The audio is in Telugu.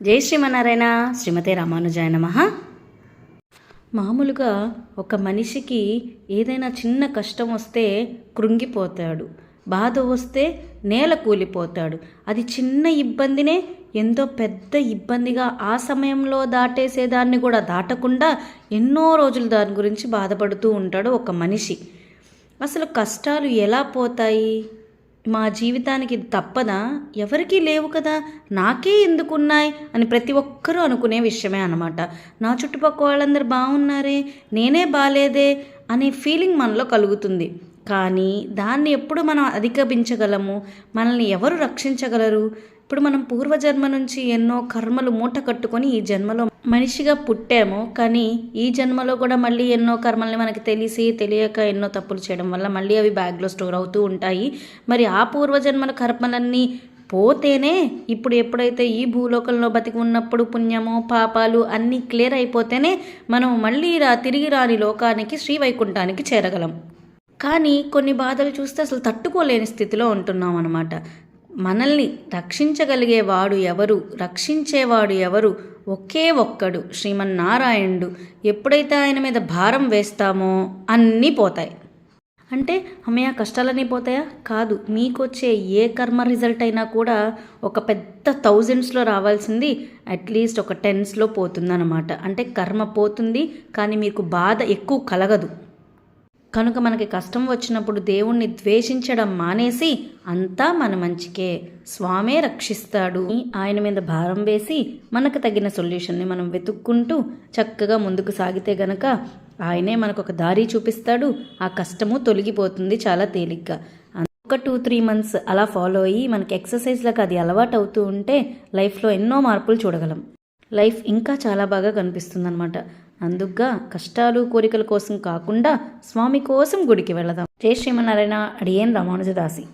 జై శ్రీమన్నారాయణ. శ్రీమతే రామానుజాయ నమః. మామూలుగా ఒక మనిషికి ఏదైనా చిన్న కష్టం వస్తే కృంగిపోతాడు, బాధ వస్తే నేల కూలిపోతాడు. అది చిన్న ఇబ్బందినే ఎంతో పెద్ద ఇబ్బందిగా ఆ సమయంలో దాటేసేదాన్ని కూడా దాటకుండా ఎన్నో రోజులు దాని గురించి బాధపడుతూ ఉంటాడు ఒక మనిషి. అసలు కష్టాలు ఎలా పోతాయి? మా జీవితానికి తప్పదా? ఎవరికీ లేవు కదా, నాకే ఎందుకున్నాయి అని ప్రతి ఒక్కరూ అనుకునే విషయమే అన్నమాట. నా చుట్టుపక్కల వాళ్ళందరూ బాగున్నారే, నేనే బాలేదే అనే ఫీలింగ్ మనలో కలుగుతుంది. కానీ దాన్ని ఎప్పుడు మనం అధిగమించగలము? మనల్ని ఎవరు రక్షించగలరు? ఇప్పుడు మనం పూర్వజన్మ నుంచి ఎన్నో కర్మలు మూట కట్టుకొని ఈ జన్మలో మనిషిగా పుట్టాము. కానీ ఈ జన్మలో కూడా మళ్ళీ ఎన్నో కర్మల్ని మనకి తెలియక ఎన్నో తప్పులు చేయడం వల్ల మళ్ళీ అవి బ్యాగ్లో స్టోర్ అవుతూ ఉంటాయి. మరి ఆ పూర్వజన్మల కర్మలన్నీ పోతేనే ఇప్పుడు ఎప్పుడైతే ఈ భూలోకంలో బతికి ఉన్నప్పుడు పుణ్యము పాపాలు అన్నీ క్లియర్ అయిపోతేనే మనం మళ్ళీ తిరిగి రాని లోకానికి శ్రీవైకుంఠానికి చేరగలం. కానీ కొన్ని బాధలు చూస్తే అసలు తట్టుకోలేని స్థితిలో ఉంటున్నాం అన్నమాట. మనల్ని రక్షించగలిగేవాడు ఎవరు, రక్షించేవాడు ఎవరు? ఒకే ఒక్కడు, శ్రీమన్నారాయణుడు. ఎప్పుడైతే ఆయన మీద భారం వేస్తామో అన్నీ పోతాయి. అంటే అమ్మయ్య కష్టాలన్నీ పోతాయా? కాదు. మీకొచ్చే ఏ కర్మ రిజల్ట్ అయినా కూడా ఒక పెద్ద 1000sలో రావాల్సింది అట్లీస్ట్ ఒక 10sలో పోతుందన్నమాట. అంటే కర్మ పోతుంది, కానీ మీకు బాధ ఎక్కువ కలగదు. కనుక మనకి కష్టం వచ్చినప్పుడు దేవుణ్ణి ద్వేషించడం మానేసి అంతా మన మంచికే, స్వామే రక్షిస్తాడు, ఆయన మీద భారం వేసి మనకు తగిన సొల్యూషన్ని మనం వెతుక్కుంటూ చక్కగా ముందుకు సాగితే గనక ఆయనే మనకు ఒక దారి చూపిస్తాడు. ఆ కష్టము తొలగిపోతుంది చాలా తేలిగ్గా. ఒక 2-3 months అలా ఫాలో అయ్యి మనకి ఎక్సర్సైజ్లకు అది అలవాటు అవుతూ ఉంటే లైఫ్లో ఎన్నో మార్పులు చూడగలం. లైఫ్ ఇంకా చాలా బాగా కనిపిస్తుంది అనమాట. అందుకుగా కష్టాలు కోరికల కోసం కాకుండా స్వామి కోసం గుడికి వెళదాం. జై శ్రీమన్నారాయణ. అడియేన్ రామానుజదాసి.